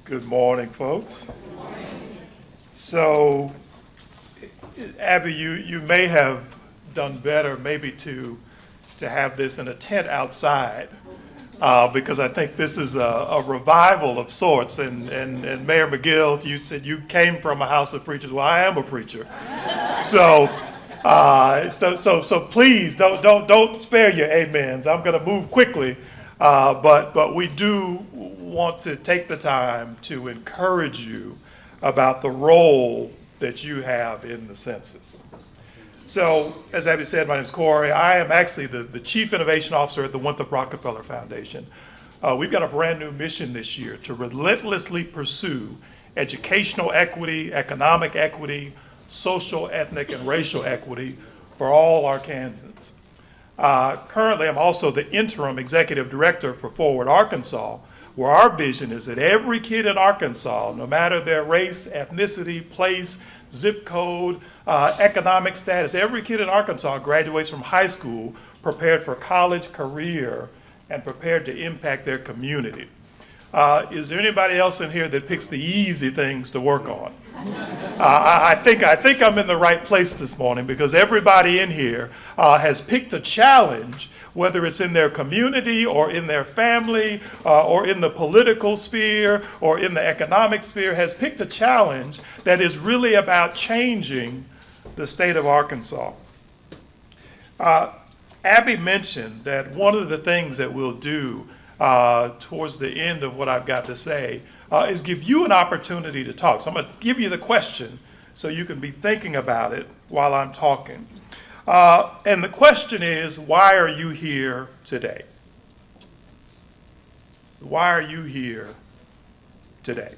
Good morning, folks. So, Abby, you may have done better maybe to have this in a tent outside, because I think this is a revival of sorts. And Mayor McGill, you said you came from a house of preachers. Well, I am a preacher. So, so please don't spare your amens. I'm going to move quickly, but we do want to take the time to encourage you about the role that you have in the census. So, as Abby said, my name is Cory. I am actually the Chief Innovation Officer at the Winthrop Rockefeller Foundation. We've got a brand new mission this year to relentlessly pursue educational equity, economic equity, social, ethnic, and racial equity for all Arkansans. Currently, I'm also the interim executive director for Forward Arkansas, where our vision is that every kid in Arkansas, no matter their race, ethnicity, place, zip code, economic status, every kid in Arkansas graduates from high school prepared for college, career, and prepared to impact their community. Is there anybody else in here that picks the easy things to work on? I think I'm in the right place this morning, because everybody in here has picked a challenge, whether it's in their community or in their family or in the political sphere or in the economic sphere, has picked a challenge that is really about changing the state of Arkansas. Abby mentioned that one of the things that we'll do towards the end of what I've got to say is give you an opportunity to talk. So I'm going to give you the question so you can be thinking about it while I'm talking. And the question is, why are you here today? Why are you here today?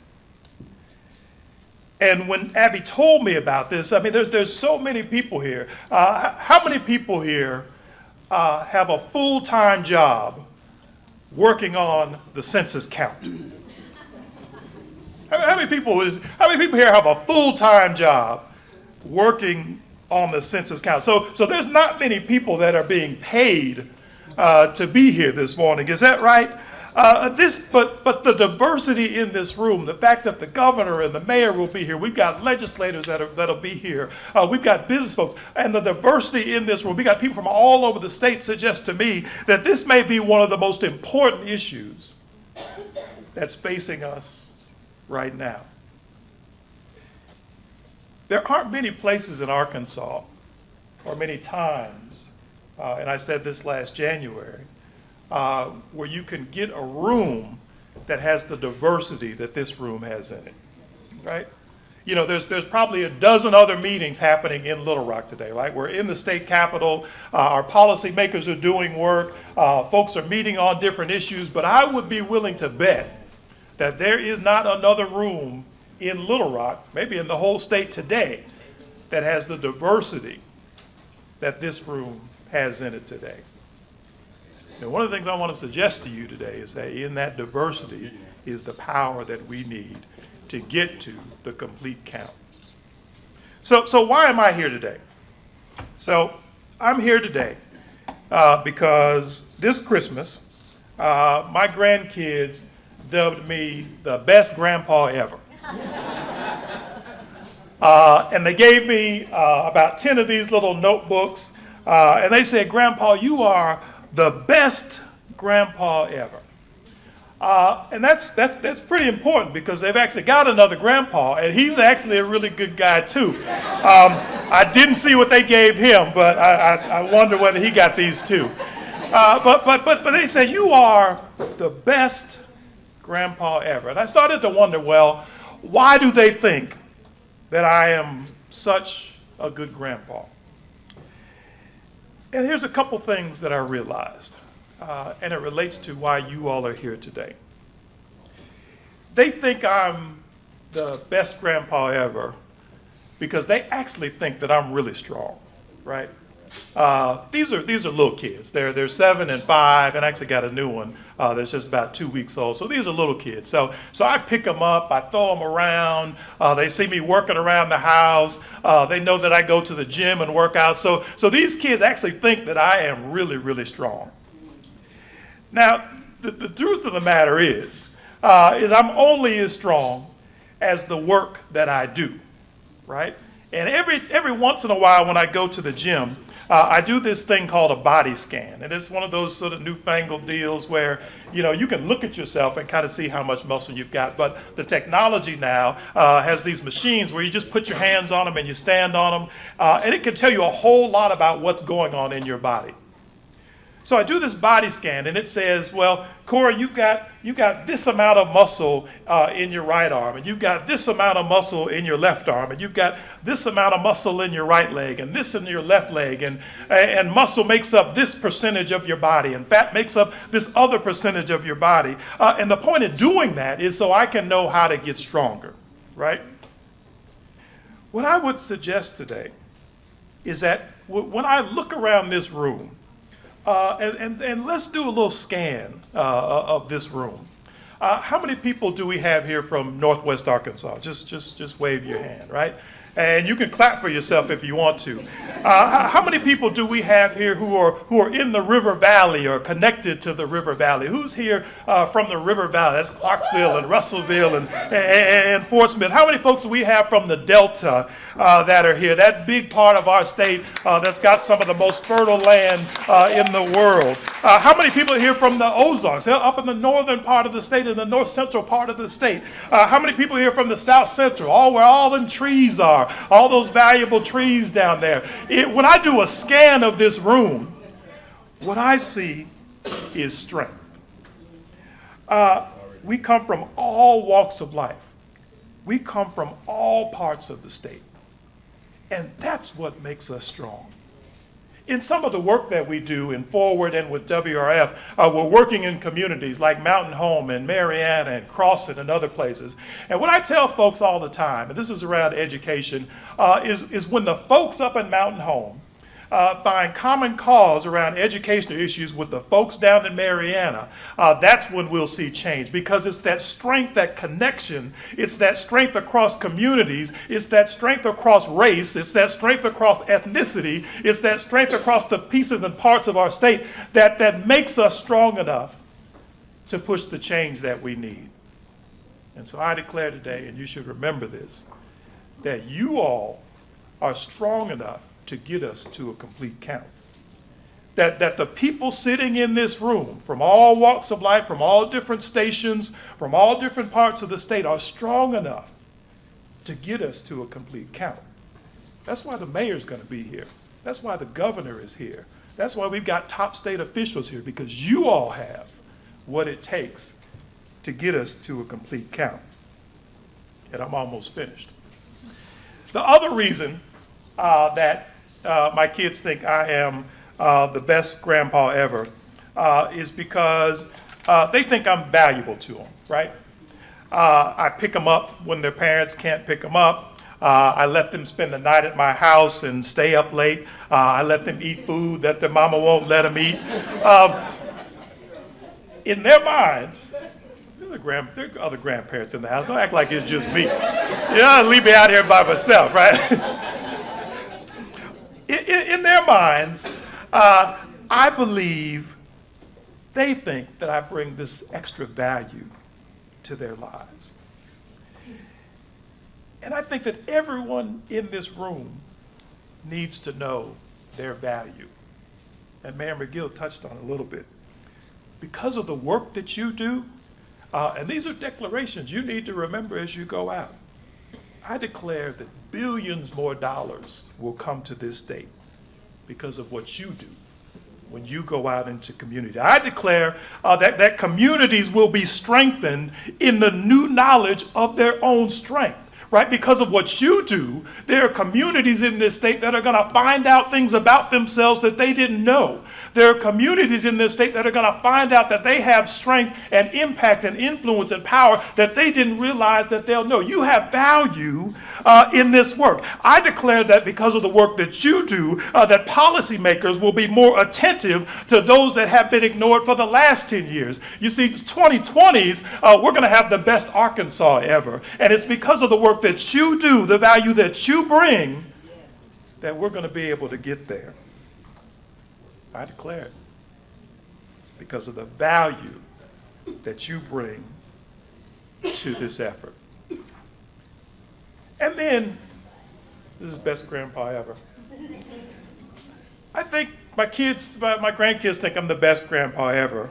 And when Abby told me about this, I mean, there's so many people here. How many people here have a full-time job working on the census count? How many people here have a full-time job working on the census count? So there's not many people that are being paid to be here this morning. Is that right? But the diversity in this room, the fact that the governor and the mayor will be here, we've got legislators that'll be here, we've got business folks, and the diversity in this room, we got people from all over the state, suggests to me that this may be one of the most important issues that's facing us right now. There aren't many places in Arkansas, or many times, and I said this last January, where you can get a room that has the diversity that this room has in it, right? You know, there's probably a dozen other meetings happening in Little Rock today, right? We're in the state capitol, our policymakers are doing work, folks are meeting on different issues, but I would be willing to bet that there is not another room in Little Rock, maybe in the whole state today, that has the diversity that this room has in it today. And one of the things I want to suggest to you today is that in that diversity is the power that we need to get to the complete count. So why am I here today? So I'm here today because this Christmas, my grandkids dubbed me the best grandpa ever. And they gave me about 10 of these little notebooks, and they said, "Grandpa, you are the best grandpa ever." And that's pretty important, because they've actually got another grandpa, and he's actually a really good guy too. I didn't see what they gave him, but I wonder whether he got these too. But they said, "You are the best grandpa ever." And I started to wonder, well, why do they think that I am such a good grandpa? And here's a couple things that I realized, and it relates to why you all are here today. They think I'm the best grandpa ever because they actually think that I'm really strong, right? These are little kids. They're 7 and 5, and I actually got a new one that's just about 2 weeks old. So these are little kids. So I pick them up, I throw them around. They see me working around the house. They know that I go to the gym and work out. So these kids actually think that I am really, really strong. Now, the truth of the matter is, is I'm only as strong as the work that I do, right? And every once in a while when I go to the gym, I do this thing called a body scan. And it's one of those sort of newfangled deals where, you can look at yourself and kind of see how much muscle you've got. But the technology now has these machines where you just put your hands on them and you stand on them. And it can tell you a whole lot about what's going on in your body. So I do this body scan, and it says, well, Cory, you got this amount of muscle in your right arm, and you've got this amount of muscle in your left arm, and you've got this amount of muscle in your right leg, and this in your left leg, and muscle makes up this percentage of your body, and fat makes up this other percentage of your body. And the point of doing that is so I can know how to get stronger, right? What I would suggest today is that when I look around this room, and let's do a little scan of this room. How many people do we have here from Northwest Arkansas? Just wave your hand, right? And you can clap for yourself if you want to. How many people do we have here who are in the River Valley or connected to the River Valley? Who's here from the River Valley? That's Clarksville and Russellville and Fort Smith. How many folks do we have from the Delta that are here? That big part of our state that's got some of the most fertile land in the world. How many people are here from the Ozarks, up in the northern part of the state, in the north central part of the state? How many people are here from the south central, where all them trees are? All those valuable trees down there. When I do a scan of this room, what I see is strength. We come from all walks of life. We come from all parts of the state. And that's what makes us strong. In some of the work that we do in Forward and with WRF, we're working in communities like Mountain Home and Marianna and Crossan and other places. And what I tell folks all the time, and this is around education, is when the folks up in Mountain Home find common cause around educational issues with the folks down in Marianna, that's when we'll see change, because it's that strength, that connection, it's that strength across communities, it's that strength across race, it's that strength across ethnicity, it's that strength across the pieces and parts of our state that makes us strong enough to push the change that we need. And so I declare today, and you should remember this, that you all are strong enough to get us to a complete count. That the people sitting in this room from all walks of life, from all different stations, from all different parts of the state are strong enough to get us to a complete count. That's why the mayor's going to be here. That's why the governor is here. That's why we've got top state officials here, because you all have what it takes to get us to a complete count. And I'm almost finished. The other reason that my kids think I am the best grandpa ever is because they think I'm valuable to them, right? I pick them up when their parents can't pick them up. I let them spend the night at my house and stay up late. I let them eat food that their mama won't let them eat. In their minds, there are other grandparents in the house. Don't act like it's just me. Leave me out here by myself, right? In their minds, I believe they think that I bring this extra value to their lives. And I think that everyone in this room needs to know their value. And Mayor McGill touched on it a little bit. Because of the work that you do, and these are declarations you need to remember as you go out. I declare that billions more dollars will come to this state because of what you do when you go out into community. I declare that communities will be strengthened in the new knowledge of their own strength. Right? Because of what you do, there are communities in this state that are going to find out things about themselves that they didn't know. There are communities in this state that are going to find out that they have strength and impact and influence and power that they didn't realize that they'll know. You have value in this work. I declare that because of the work that you do, that policymakers will be more attentive to those that have been ignored for the last 10 years. You see, 2020s, we're going to have the best Arkansas ever. And it's because of the work that you do, the value that you bring, that we're going to be able to get there. I declare it. It's because of the value that you bring to this effort. And then, this is best grandpa ever. I think my grandkids think I'm the best grandpa ever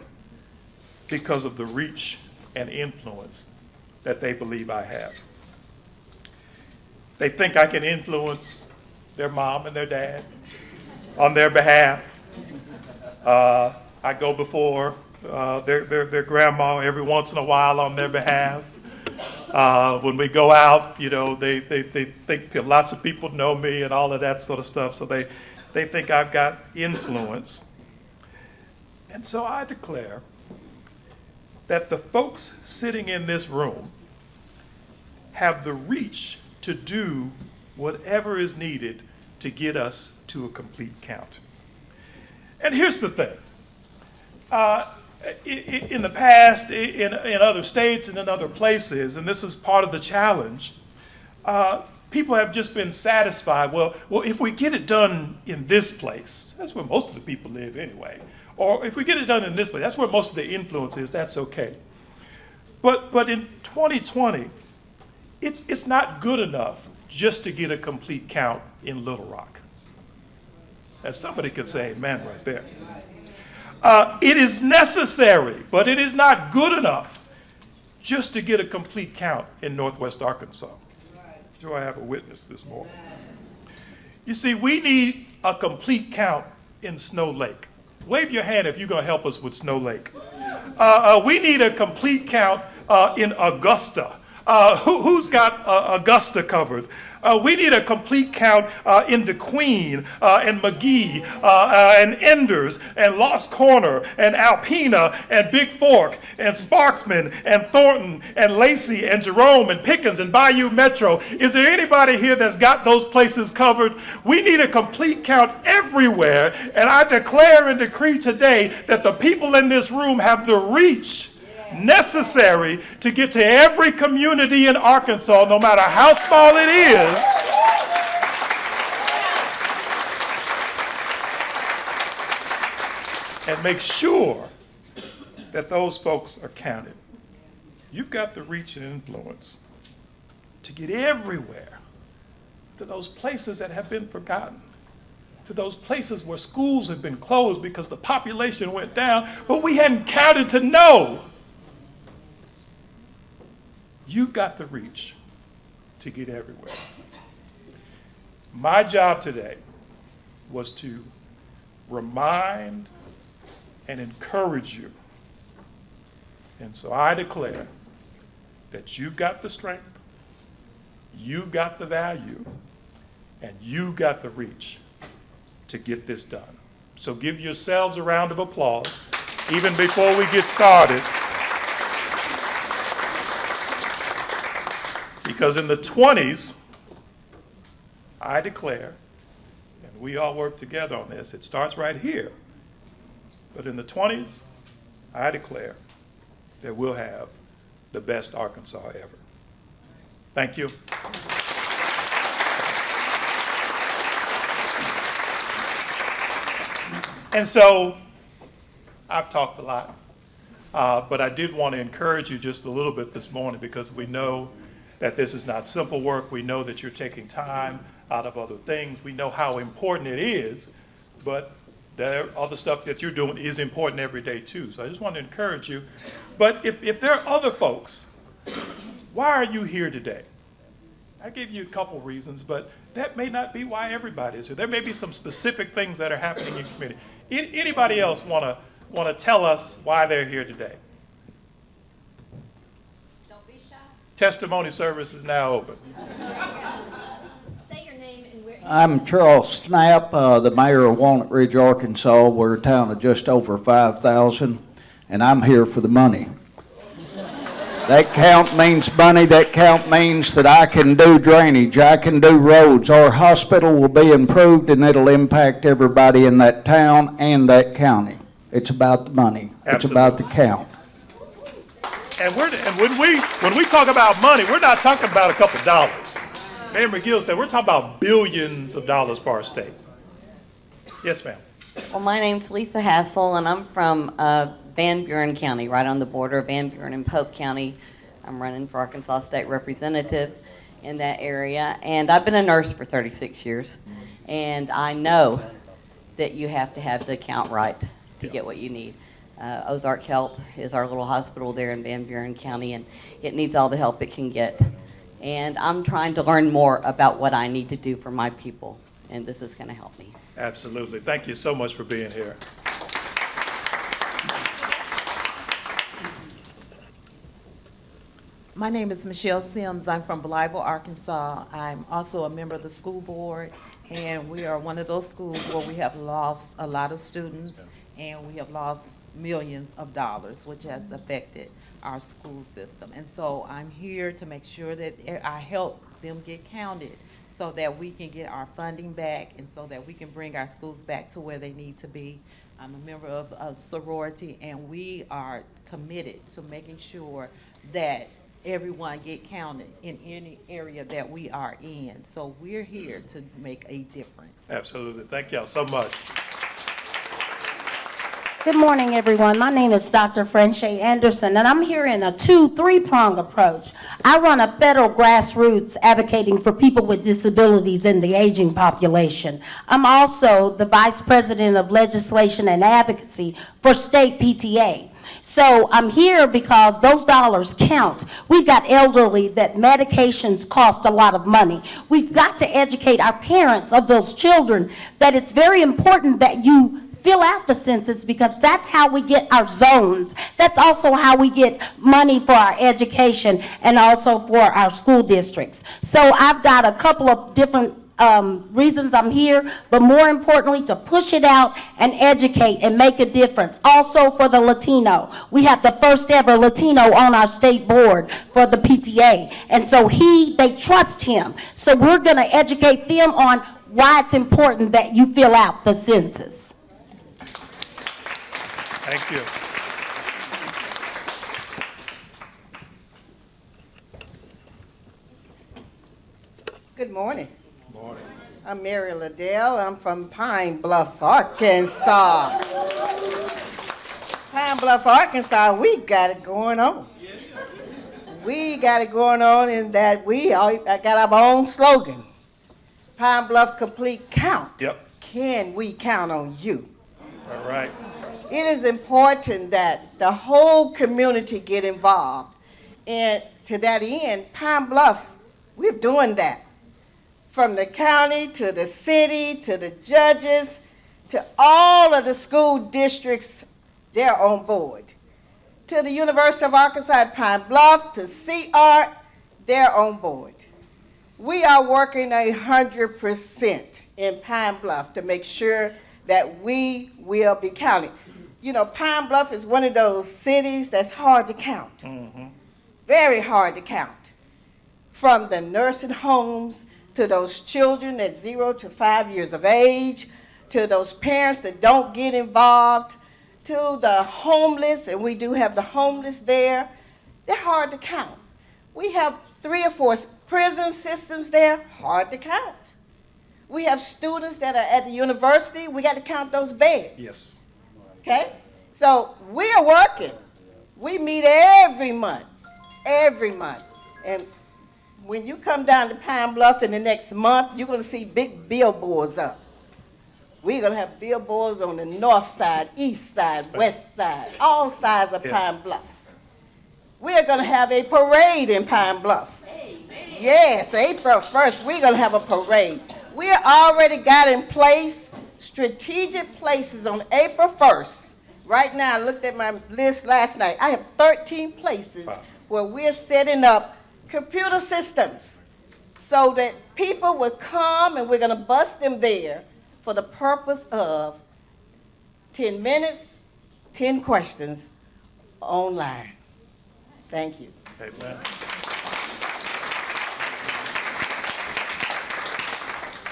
because of the reach and influence that they believe I have. They think I can influence their mom and their dad on their behalf. I go before their grandma every once in a while on their behalf. When we go out, you know, they think lots of people know me and all of that sort of stuff, so they think I've got influence. And so I declare that the folks sitting in this room have the reach to do whatever is needed to get us to a complete count. And here's the thing. In the past, in other states and in other places, and this is part of the challenge, people have just been satisfied, well, if we get it done in this place, that's where most of the people live anyway, or if we get it done in this place, that's where most of the influence is, that's okay. But in 2020, it's not good enough just to get a complete count in Little Rock. And somebody could say amen right there. It is necessary, but it is not good enough just to get a complete count in Northwest Arkansas. Do I have a witness this morning? You see, we need a complete count in Snow Lake. Wave your hand if you're going to help us with Snow Lake. We need a complete count in Augusta. Who's got Augusta covered? We need a complete count in DeQueen and McGee and Enders and Lost Corner and Alpena and Big Fork and Sparksman and Thornton and Lacey and Jerome and Pickens and Bayou Metro. Is there anybody here that's got those places covered? We need a complete count everywhere, and I declare and decree today that the people in this room have the reach necessary to get to every community in Arkansas, no matter how small it is, and make sure that those folks are counted. You've got the reach and influence to get everywhere, to those places that have been forgotten, to those places where schools have been closed because the population went down, but we hadn't counted to know. You've got the reach to get everywhere. My job today was to remind and encourage you. And so I declare that you've got the strength, you've got the value, and you've got the reach to get this done. So give yourselves a round of applause, even before we get started. Because in the 20s, I declare, and we all work together on this, it starts right here, but in the 20s, I declare that we'll have the best Arkansas ever. Thank you. And so, I've talked a lot, but I did want to encourage you just a little bit this morning, because we know that this is not simple work. We know that you're taking time out of other things. We know how important it is, but the other stuff that you're doing is important every day too. So I just want to encourage you. But if there are other folks, why are you here today? I gave you a couple reasons, but that may not be why everybody is here. There may be some specific things that are happening in your community. Anybody else want to tell us why they're here today? Testimony service is now open. Say your name and where. I'm Charles Snap, the mayor of Walnut Ridge, Arkansas. We're a town of just over 5,000, and I'm here for the money. That count means money. That count means that I can do drainage, I can do roads. Our hospital will be improved, and it'll impact everybody in that town and that county. It's about the money. Absolutely. It's about the count. And when we talk about money, we're not talking about a couple dollars. Mayor McGill said we're talking about billions of dollars for our state. Yes, ma'am. Well, my name's Lisa Hassel, and I'm from Van Buren County, right on the border of Van Buren and Pope County. I'm running for Arkansas State Representative in that area, and I've been a nurse for 36 years, and I know that you have to have the account right to get what you need. Ozark Health is our little hospital there in Van Buren County, and it needs all the help it can get. And I'm trying to learn more about what I need to do for my people, and this is going to help me. Absolutely. Thank you so much for being here. My name is Michelle Sims. I'm from Blytheville, Arkansas. I'm also a member of the school board, and we are one of those schools where we have lost a lot of students, and we have lost millions of dollars, which has affected our school system. And so I'm here to make sure that I help them get counted so that we can get our funding back and so that we can bring our schools back to where they need to be. I'm a member of a sorority, and we are committed to making sure that everyone get counted in any area that we are in. So we're here to make a difference. Absolutely. Thank y'all so much. Good morning, everyone. My name is Dr. Cory Anderson, and I'm here in a 2-3-prong approach. I run a federal grassroots advocating for people with disabilities in the aging population. I'm also the Vice President of Legislation and Advocacy for State PTA. So I'm here because those dollars count. We've got elderly that medications cost a lot of money. We've got to educate our parents of those children that it's very important that you fill out the census, because that's how we get our zones. That's also how we get money for our education and also for our school districts. So I've got a couple of different reasons I'm here, but more importantly, to push it out and educate and make a difference. Also for the Latino. We have the first ever Latino on our state board for the PTA. And so they trust him. So we're going to educate them on why it's important that you fill out the census. Thank you. Good morning. Good morning. I'm Mary Liddell. I'm from Pine Bluff, Arkansas. Pine Bluff, Arkansas, we got it going on. We got it going on in that I got our own slogan. Pine Bluff Complete Count. Yep. Can we count on you? All right. It is important that the whole community get involved. And to that end, Pine Bluff, we're doing that. From the county to the city to the judges to all of the school districts, they're on board. To the University of Arkansas at Pine Bluff, to CR, they're on board. We are working 100% in Pine Bluff to make sure that we will be counted. You know, Pine Bluff is one of those cities that's hard to count. Mm-hmm. Very hard to count. From the nursing homes to those children at 0 to 5 years of age, to those parents that don't get involved, to the homeless, and we do have the homeless there. They're hard to count. We have 3 or 4 prison systems there, hard to count. We have students that are at the university, we got to count those beds. Yes. Okay? So we are working. We meet every month. And when you come down to Pine Bluff in the next month, you're going to see big billboards up. We're going to have billboards on the north side, east side, west side, all sides of Pine Bluff. We're going to have a parade in Pine Bluff. Amen. Yes, April 1st, we're going to have a parade. We already got in place strategic places on April 1st. Right now, I looked at my list last night. I have 13 places where we're setting up computer systems so that people will come and we're going to bus them there for the purpose of 10 minutes, 10 questions online. Thank you. Amen.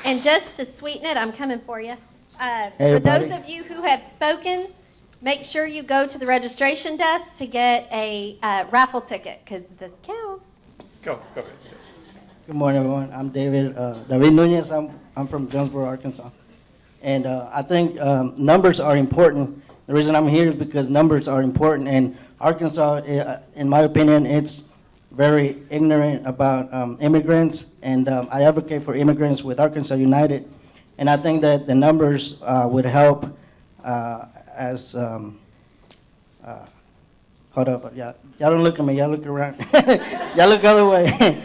And just to sweeten it, I'm coming for you. For Everybody. those of you who have spoken, make sure you go to the registration desk to get a raffle ticket, because this counts. Go ahead. Good morning, everyone. I'm David Nunez. I'm from Jonesboro, Arkansas. And I think numbers are important. The reason I'm here is because numbers are important. And Arkansas, in my opinion, it's very ignorant about immigrants, and I advocate for immigrants with Arkansas United. And I think that the numbers would help as, hold up, y'all don't look at me, y'all look around. Y'all look the other way.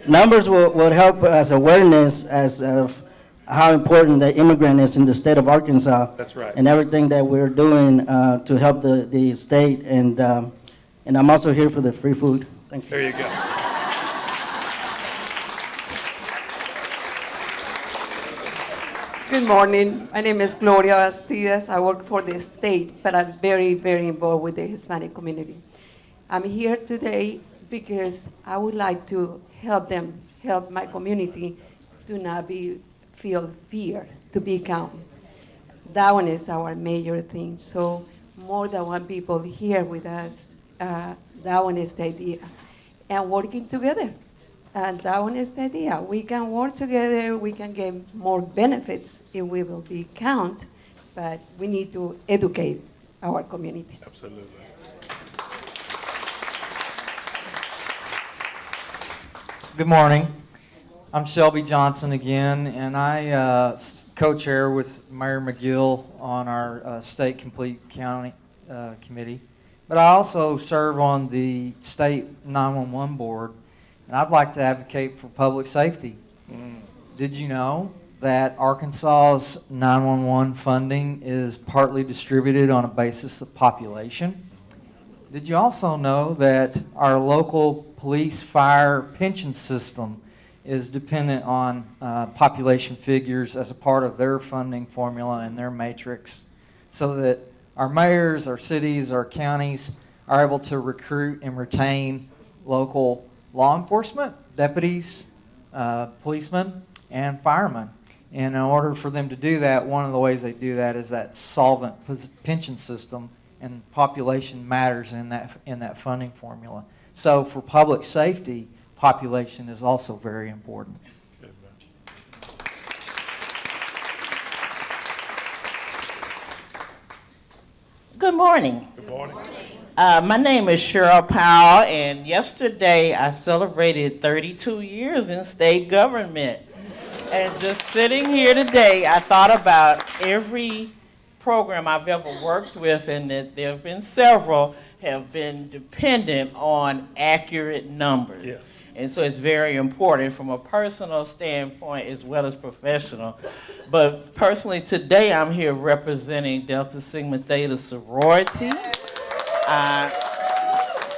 Numbers will help as awareness as of how important the immigrant is in the state of Arkansas. That's right. And everything that we're doing to help the state. And I'm also here for the free food. Thank you. There you go. Good morning. My name is Gloria Bastidas. I work for the state, but I'm very, very involved with the Hispanic community. I'm here today because I would like to help them, help my community to not feel fear, to be calm. That one is our major thing. So more than one people here with us, that one is the idea. And working together. And that one is the idea. We can work together, we can get more benefits if we will be count, but we need to educate our communities. Absolutely. Good morning. I'm Shelby Johnson again, and I co-chair with Mayor McGill on our State Complete County Committee. But I also serve on the State 911 Board, and I'd like to advocate for public safety. Did you know that Arkansas's 911 funding is partly distributed on a basis of population? Did you also know that our local police fire pension system is dependent on population figures as a part of their funding formula and their matrix, so that our mayors, our cities, our counties are able to recruit and retain local law enforcement, deputies, policemen, and firemen. And in order for them to do that, one of the ways they do that is that solvent pension system, and population matters in that funding formula. So for public safety, population is also very important. Good morning. Good morning. My name is Cheryl Powell, and yesterday I celebrated 32 years in state government. And just sitting here today, I thought about every program I've ever worked with, and that there have been several, have been dependent on accurate numbers. Yes. And so it's very important from a personal standpoint as well as professional. But personally today I'm here representing Delta Sigma Theta sorority. I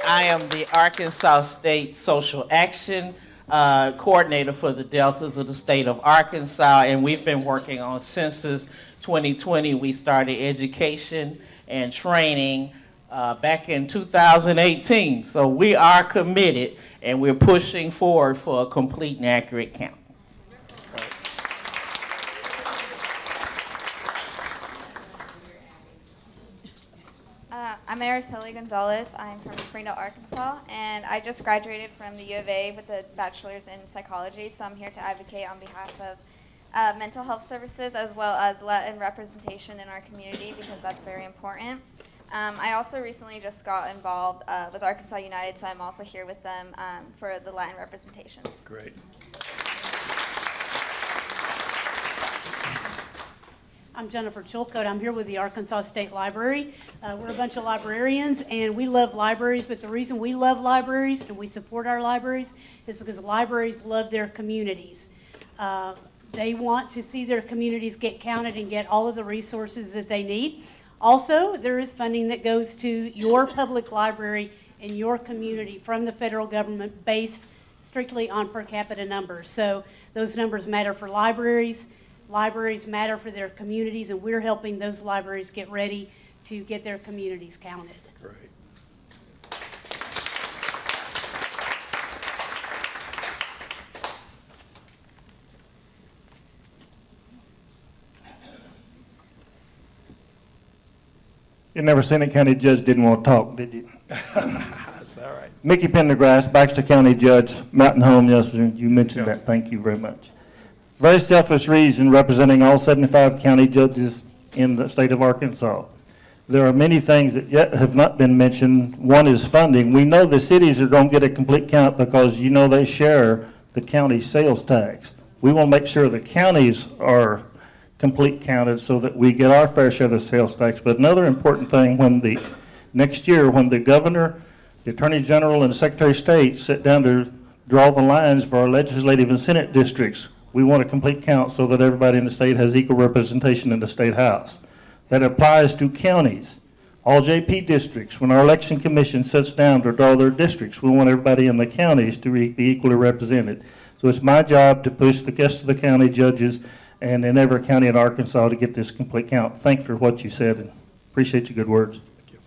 am the Arkansas State Social Action Coordinator for the Deltas of the state of Arkansas, and we've been working on Census 2020. We started education and training back in 2018. So we are committed, and we're pushing forward for a complete and accurate count. I'm Araceli Gonzalez. I'm from Springdale, Arkansas, and I just graduated from the U of A with a bachelor's in psychology, so I'm here to advocate on behalf of mental health services as well as Latin representation in our community, because that's very important. I also recently just got involved with Arkansas United, so I'm also here with them for the Latin representation. Great. I'm Jennifer Chilcote. I'm here with the Arkansas State Library. We're a bunch of librarians, and we love libraries, but the reason we love libraries and we support our libraries is because libraries love their communities. They want to see their communities get counted and get all of the resources that they need. Also, there is funding that goes to your public library in your community from the federal government based strictly on per capita numbers. So those numbers matter for libraries. Libraries matter for their communities, and we're helping those libraries get ready to get their communities counted. Great. You never seen a county judge didn't want to talk, did you? That's all right. Mickey Pendergrass, Baxter County Judge, Mountain Home yesterday. You mentioned that. Thank you very much. Very selfish reason, representing all 75 county judges in the state of Arkansas. there are many things that yet have not been mentioned. One is funding. We know the cities are going to get a complete count because you know they share the county sales tax. We want to make sure the counties are complete counted so that we get our fair share of the sales tax. But another important thing, next year, when the governor, the attorney general, and the secretary of state sit down to draw the lines for our legislative and senate districts, we want a complete count so that everybody in the state has equal representation in the state house. That applies to counties, all JP districts. When our election commission sits down to draw their districts, we want everybody in the counties to be equally represented. So it's my job to push the rest of the county judges and in every county in Arkansas to get this complete count. Thank you for what you said, and appreciate your good words. Thank you.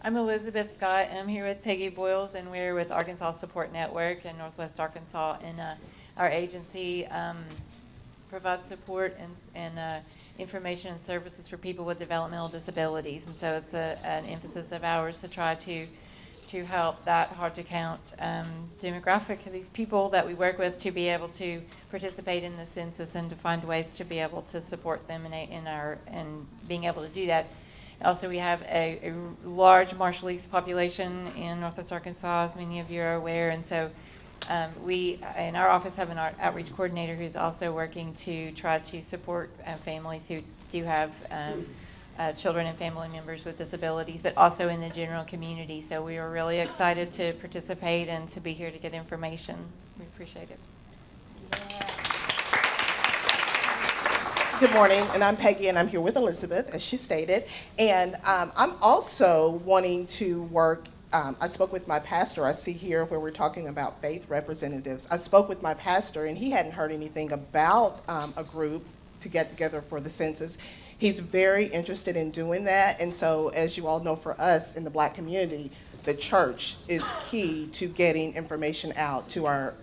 I'm Elizabeth Scott. I'm here with Peggy Boyles, and we're with Arkansas Support Network in Northwest Arkansas. And our agency provides support and information and services for people with developmental disabilities. And so it's an emphasis of ours to try to help that hard-to-count demographic of these people that we work with to be able to participate in the census and to find ways to be able to support them in being able to do that. Also, we have a large Marshallese population in Northwest Arkansas, as many of you are aware, and so we in our office have an outreach coordinator who's also working to try to support families who do have children and family members with disabilities, but also in the general community. So we are really excited to participate and to be here to get information. We appreciate it. Good morning, and I'm Peggy, and I'm here with Elizabeth, as she stated. And I'm also wanting to work, I spoke with my pastor. I see here where we're talking about faith representatives. I spoke with my pastor, and he hadn't heard anything about a group to get together for the census. He's very interested in doing that, and so as you all know, for us in the Black community, the church is key to getting information out to our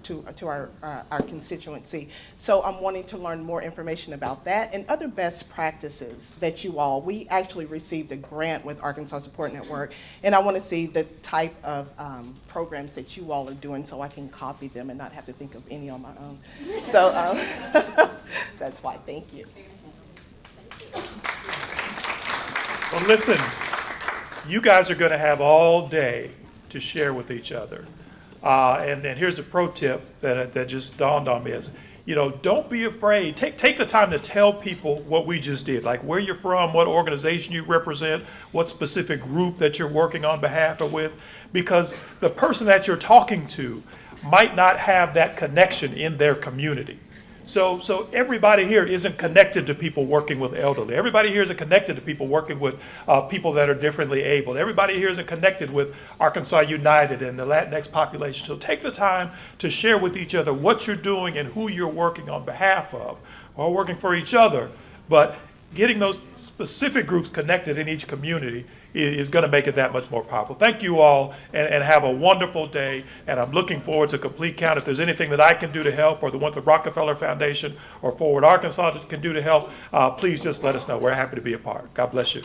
constituency. So I'm wanting to learn more information about that and other best practices that we actually received a grant with Arkansas Support Network, and I want to see the type of programs that you all are doing so I can copy them and not have to think of any on my own. So that's why, thank you. Well, listen. You guys are going to have all day to share with each other. And here's a pro tip that just dawned on me is, don't be afraid. Take the time to tell people what we just did, like where you're from, what organization you represent, what specific group that you're working on behalf of with, because the person that you're talking to might not have that connection in their community. So everybody here isn't connected to people working with elderly. Everybody here isn't connected to people working with people that are differently abled. Everybody here isn't connected with Arkansas United and the Latinx population. So take the time to share with each other what you're doing and who you're working on behalf of, or working for each other. But getting those specific groups connected in each community is going to make it that much more powerful. Thank you all, and have a wonderful day. And I'm looking forward to complete count. If there's anything that I can do to help, or the Winthrop Rockefeller Foundation or Forward Arkansas can do to help, please just let us know. We're happy to be a part. God bless you.